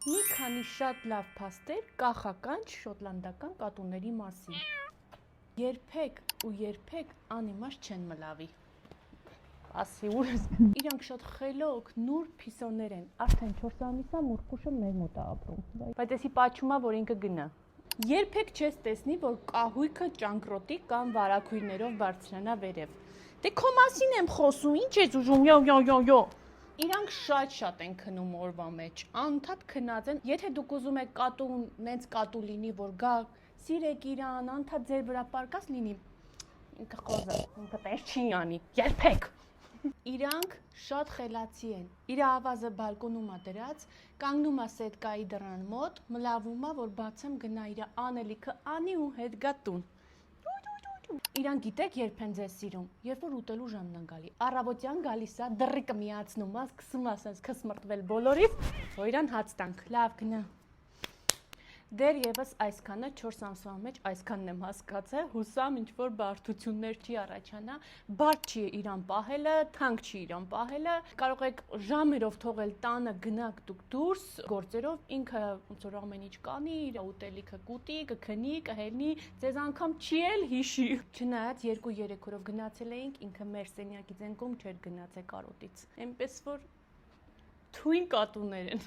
Մի քանի շատ լավ փաստեր կախական շոտլանդական կատուների մասին։ Երբեք ու երբեք անիմաստ չեն մլավի։ Ասի ուրս։ Իրանք շատ խելոք, նուրբ փիսոներ են։ Արդեն 4 ամիս է մուրկուշը մեր մոտ է ապրում։ Բայց էսի պատճումա, որ ինքը գնա։ Երբեք չես տեսնի, որ կահույքը ճանկրոտի կամ վարակույրներով բարձրանա վերև։ Դե քո մասին եմ խոսում, ինչ ես ուզում, յո։ Իրանք շատ են քնում օրվա մեջ, անդադ քնած են, եթե դուք ուզում եք կատուն, նենց կատու լինի, որ գա, սիրեք իրան, անդադ ձեր վրա պարկած լինի, ինքը խոզը, ինքը տես չի անի, երբեք։ Իրանք շատ խելացի են, իր ավազը բալկոնում է դրած, կանգնում է սետկայի դռան մոտ, մլավում է, որ բացեմ գնա իր անելիքը անի ու հետ գա տուն։ Իրան գիտեք երբ են ձեզ սիրում, երբ որ ուտելու ժամն են գալի, առավոտյան գալիս է, դռիկը միացնում է, սկսում է ասենց քսմրտվել բոլորից, որ իրան հաց տանք, լավ գնա։ Դեր եւս այսքանը 4 ամսվա մեջ այսքանն եմ հասկացել, հուսամ ինչ որ բարդություններ չի առաջանա, բարդ չի իրան պահելը, թանկ չի իրան պահելը, կարող եք ժամերով թողել տանը գնաք դուք դուրս, գործերով ինքը ոնց որ ամեն ինչ կանի, իր ուտելիքը կուտի, կքնի, կհելնի, ձեզ անգամ չի էլ հիշի։ Չնայած 2-3 օրով գնացել էինք, ինքը մեր սենյակից են կողմ չէր գնացել կարոտից։ Էնպես որ թույն կատուներ են։